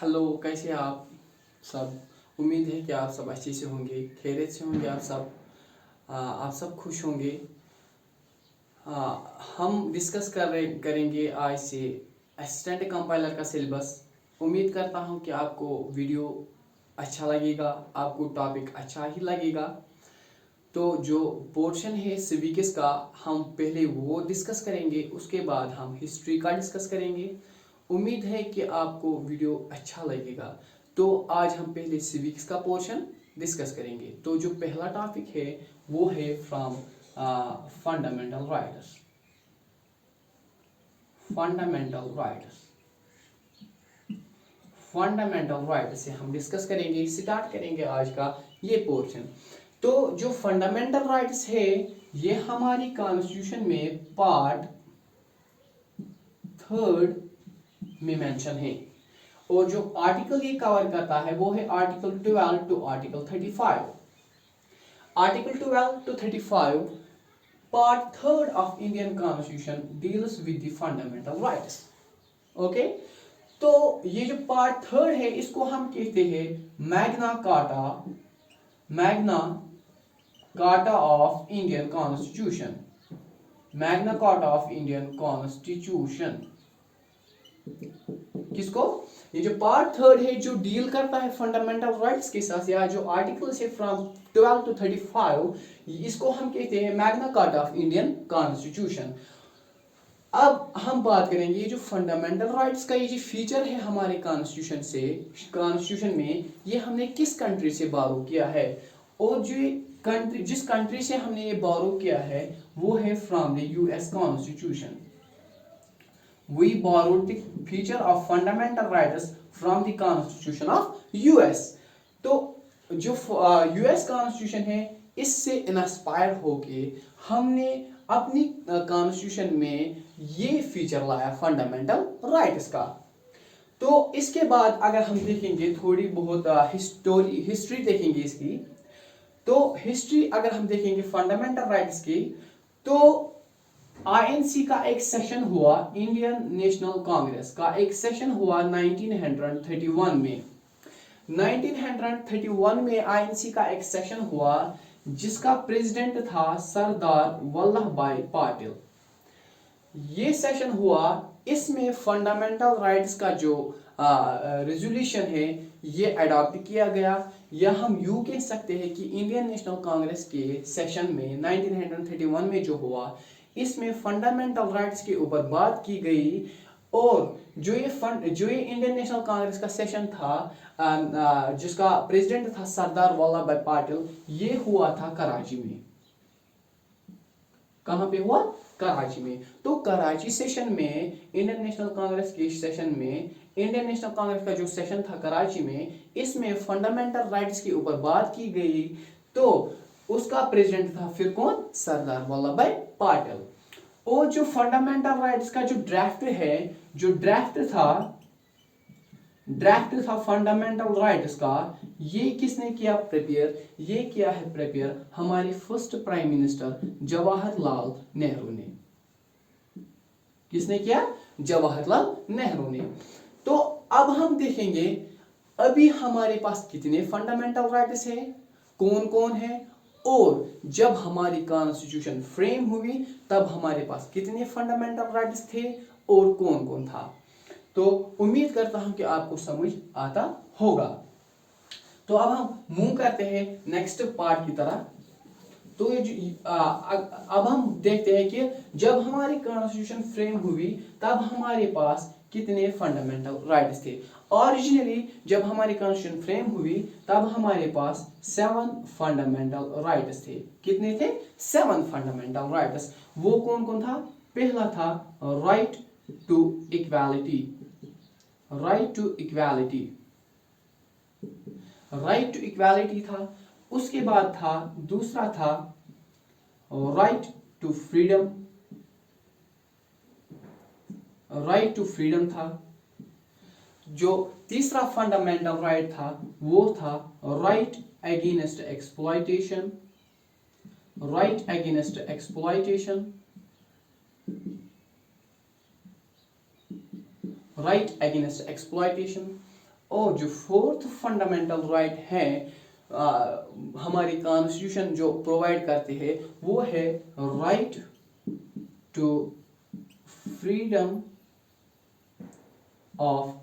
Hello, कैसे हैं आप सब। उम्मीद है कि आप सब अच्छे से होंगे, खैरियत से होंगे। आप सब खुश होंगे। हम डिस्कस करेंगे आज से असिस्टेंट कंपाइलर का सिलेबस। उम्मीद करता हूं कि आपको वीडियो अच्छा लगेगा, आपको टॉपिक अच्छा ही लगेगा। तो जो पोर्शन है सिविक्स का, हम पहले वो डिस्कस करेंगे, उसके बाद हम हिस्ट्री का डिस्कस करेंगे। उम्मीद है कि आपको वीडियो अच्छा लगेगा। तो आज हम पहले सिविक्स का पोर्शन डिस्कस करेंगे। तो जो पहला टॉपिक है वो है from fundamental rights. Fundamental rights fundamental right से हम डिस्कस करेंगे, स्टार्ट करेंगे आज का ये पोर्शन। तो जो फंडामेंटल राइट्स है ये हमारी कॉन्स्टिट्यूशन में पार्ट 3 में मेंशन है। और जो आर्टिकल ये कवर करता है वो है article 12 to article 35। Article 12 to 35 part 3 of Indian constitution deals with the fundamental rights. Okay, तो ये जो पार्ट 3 है इसको हम कहते हैं Magna carta of Indian constitution. Magna carta of Indian constitution किसको, ये जो पार्ट 3 है जो डील करता है फंडामेंटल राइट्स के साथ, या जो आर्टिकल्स है फ्रॉम 12 टू 35, इसको हम कहते हैं Magna carta of Indian constitution. अब हम बात करेंगे ये जो फंडामेंटल राइट्स का ये जो फीचर है हमारे कॉन्स्टिट्यूशन में, ये हमने किस कंट्री से बारो किया है। और जिस कंट्री से हमने ये बारो किया है वो है from the US constitution. We borrowed the feature of fundamental rights from the constitution of US। तो जो यूएस कॉन्स्टिट्यूशन है इससे इंस्पायर होके हमने अपनी कॉन्स्टिट्यूशन में ये फीचर लाया फंडामेंटल राइट्स का। तो इसके बाद अगर हम देखेंगे थोड़ी बहुत हिस्ट्री देखेंगे इसकी, तो हिस्ट्री अगर हम देखेंगे फंडामेंटल राइट्स की, तो आईएनसी का एक सेशन हुआ, इंडियन नेशनल कांग्रेस का एक सेशन हुआ 1931 में। 1931 में आईएनसी का एक सेशन हुआ जिसका प्रेसिडेंट था सरदार वल्लभ भाई पटेल। ये सेशन हुआ, इसमें फंडामेंटल राइट्स का जो रेजोल्यूशन है ये अडॉप्ट किया गया। या हम यूं कह सकते हैं कि इंडियन नेशनल कांग्रेस के सेशन में 1931 में जो हुआ, इसमें फंडामेंटल राइट्स के ऊपर बात की गई। और जो ये इंडियन नेशनल कांग्रेस का सेशन था जिसका प्रेसिडेंट था सरदार वल्लभ भाई पटेल, ये हुआ था कराची में। कहां पे हुआ? कराची में। तो कराची सेशन में इंडियन नेशनल कांग्रेस के सेशन में, इंडियन नेशनल कांग्रेस का जो सेशन था कराची में, इसमें फंडामेंटल राइट्स के ऊपर बात की गई। तो उसका प्रेसिडेंट था फिर कौन? सरदार वल्लभ भाई पटेल। और जो फंडामेंटल राइट्स का जो ड्राफ्ट था फंडामेंटल राइट्स का, ये किसने किया प्रिपेयर? ये किया है प्रिपेयर हमारे first prime minister Jawaharlal Nehru ने। किसने किया? जवाहरलाल नेहरू ने। तो अब हम देखेंगे अभी हमारे पास कितने फंडामेंटल राइट्स है, कौन कौन है, और जब हमारी कॉन्स्टिट्यूशन फ्रेम हुई तब हमारे पास कितने फंडामेंटल राइट्स थे और कौन कौन था। तो उम्मीद करता हूं कि आपको समझ आता होगा। तो अब हम मूव करते हैं नेक्स्ट पार्ट की तरह। तो अब हम देखते हैं कि जब हमारी कॉन्स्टिट्यूशन फ्रेम हुई तब हमारे पास कितने फंडामेंटल राइट्स थे। ओरिजिनली जब हमारी कॉन्स्टिट्यूशन फ्रेम हुई तब हमारे पास 7 फंडामेंटल राइट्स थे। कितने थे? 7 फंडामेंटल राइट्स। वो कौन कौन था? पहला था right to equality. Right to equality था। उसके बाद था, दूसरा था राइट टू फ्रीडम था। जो तीसरा फंडामेंटल राइट था वो था राइट अगेंस्ट एक्सप्लॉयटेशन। और जो फोर्थ फंडामेंटल राइट है हमारी कॉन्स्टिट्यूशन जो प्रोवाइड करती है वो है right to freedom of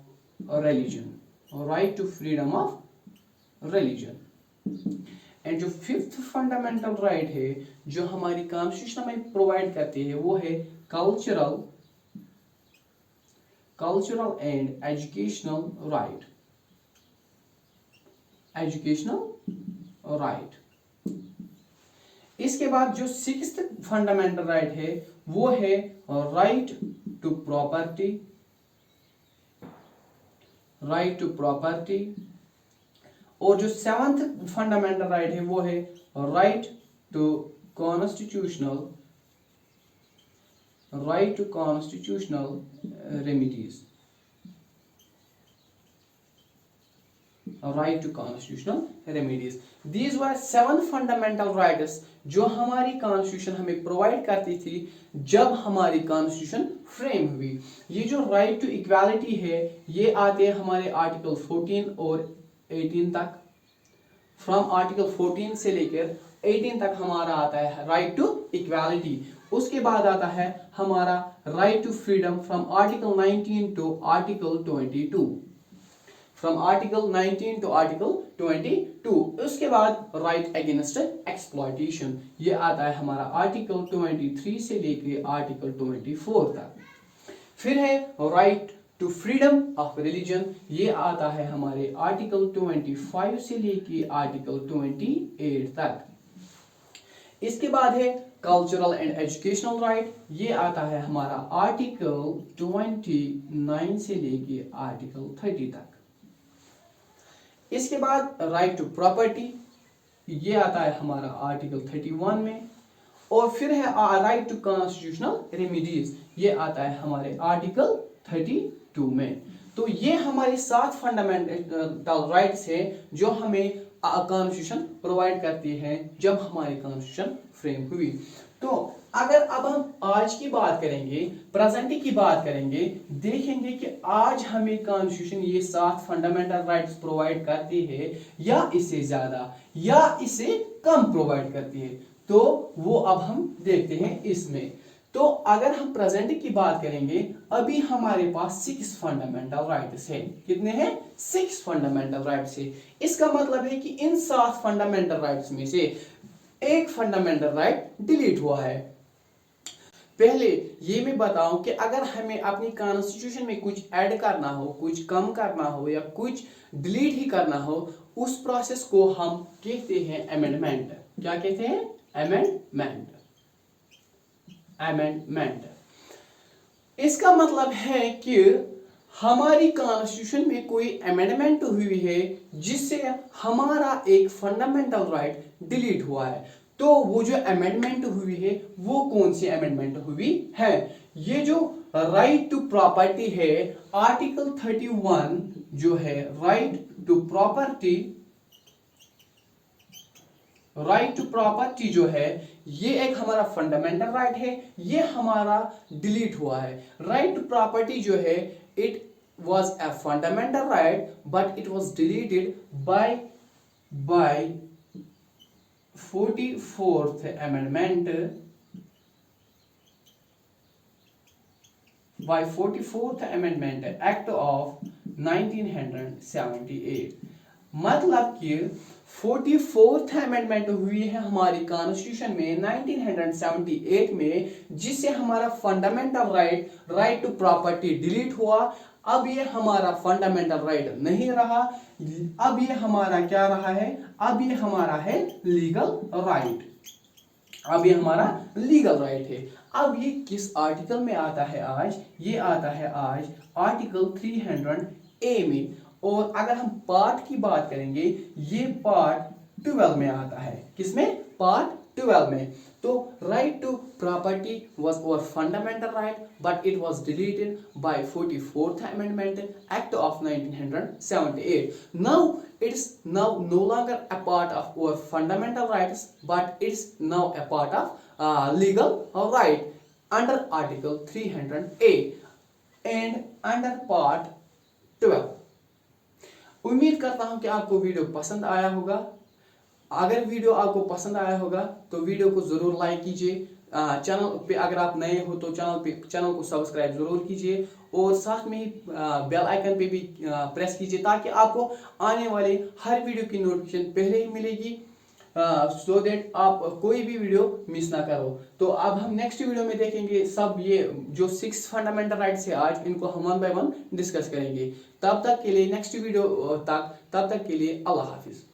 religion, right to freedom of religion. And जो फिफ्थ फंडामेंटल राइट है जो हमारी कॉन्स्टिट्यूशन हमें प्रोवाइड करती है वो है cultural and educational right, educational right. इसके बाद जो सिक्स्थ फंडामेंटल राइट है वो है right to property, right to property. और जो सेवंथ फंडामेंटल राइट है वो है right to constitutional, right to constitutional remedies, right to constitutional remedies. These were 7 fundamental rights जो हमारी कॉन्स्टिट्यूशन हमें प्रोवाइड करती थी जब हमारी कॉन्स्टिट्यूशन फ्रेम हुई। ये जो राइट टू इक्वालिटी है ये आते हैं हमारे आर्टिकल 14 और 18 तक। फ्रॉम आर्टिकल 14 से लेकर 18 तक हमारा आता है राइट टू इक्वालिटी। उसके बाद आता है हमारा right to freedom from article 19 to article 22, from article 19 to article 22। उसके बाद राइट अगेंस्ट एक्सप्लॉयटेशन ये आता है हमारा आर्टिकल 23 से लेकर आर्टिकल 24 तक। फिर है right to freedom of religion, ये आता है हमारे आर्टिकल 25 से लेकर आर्टिकल 28 तक। इसके बाद है कल्चरल एंड एजुकेशनल राइट, ये आता है हमारा आर्टिकल 29 से लेकर आर्टिकल 30 तक। इसके बाद राइट टू प्रॉपर्टी ये आता है हमारा आर्टिकल 31 में। और फिर है राइट टू कॉन्स्टिट्यूशनल रेमिडीज, ये आता है हमारे आर्टिकल 32 में। तो ये हमारे 7 फंडामेंटल राइट्स है जो हमें कॉन्स्टिट्यूशन प्रोवाइड करती है जब हमारी कॉन्स्टिट्यूशन फ्रेम हुई। तो अगर अब हम आज की बात करेंगे, प्रेजेंट की बात करेंगे, देखेंगे कि आज हमें कॉन्स्टिट्यूशन ये 7 फंडामेंटल राइट्स प्रोवाइड करती है या इससे ज्यादा या इससे कम प्रोवाइड करती है, तो वो अब हम देखते हैं इसमें। तो अगर हम प्रेजेंट की बात करेंगे अभी हमारे पास 6 फंडामेंटल राइट्स है। कितने हैं? 6 फंडामेंटल राइट्स है। इसका मतलब है कि इन 7 फंडामेंटल राइट्स में से एक फंडामेंटल राइट डिलीट हुआ है। पहले ये मैं बताऊं कि अगर हमें अपनी कॉन्स्टिट्यूशन में कुछ ऐड करना हो, कुछ कम करना हो या कुछ डिलीट ही करना हो, उस प्रोसेस को हम कहते हैं अमेंडमेंट। क्या कहते हैं? अमेंडमेंट। अमेंडमेंट इसका मतलब है कि हमारी कॉन्स्टिट्यूशन में कोई अमेंडमेंट हुई है जिससे हमारा एक फंडामेंटल राइट डिलीट हुआ है। तो वो जो अमेंडमेंट हुई है वो कौन सी अमेंडमेंट हुई है? ये जो राइट टू प्रॉपर्टी है, आर्टिकल 31 जो है right to property, right to property जो है ये एक हमारा फंडामेंटल राइट है, ये हमारा डिलीट हुआ है। राइट टू प्रॉपर्टी जो है it was a fundamental right but it was deleted by 44th amendment, by 44th amendment act of 1978। मतलब कि 44th अमेंडमेंट हुई है हमारी कॉन्स्टिट्यूशन में 1978 में, जिससे हमारा fundamental right, right to property delete हुआ। अब ये हमारा फंडामेंटल राइट नहीं रहा, अब ये हमारा क्या रहा है? अब ये हमारा है लीगल राइट। अब ये हमारा लीगल राइट है। अब ये किस आर्टिकल में आता है आज? ये आता है आज आर्टिकल 300A में। और अगर हम पार्ट की बात करेंगे ये पार्ट 12 में आता है। किसमें? पार्ट 12 में। तो right to property was our fundamental right but it was deleted by 44th amendment act of 1978। now it's now no longer a part of our fundamental rights but it's now a part of legal right under article 300A and under part 12। उम्मीद करता हूँ कि आपको video पसंद आया होगा। अगर video आपको पसंद आया होगा तो वीडियो को ज़रूर लाइक कीजिए। चैनल पे अगर आप नए हो तो चैनल को सब्सक्राइब जरूर कीजिए और साथ में ही बेल आइकन पे भी प्रेस कीजिए ताकि आपको आने वाले हर वीडियो की नोटिफिकेशन पहले ही मिलेगी, सो दैट आप कोई भी वीडियो मिस ना करो। तो अब हम नेक्स्ट वीडियो में देखेंगे सब ये जो 6 फंडामेंटल राइट्स है आज इनको हम वन बाय वन डिस्कस करेंगे। तब तक के लिए नेक्स्ट वीडियो तब तक के लिए अल्लाह हाफिज।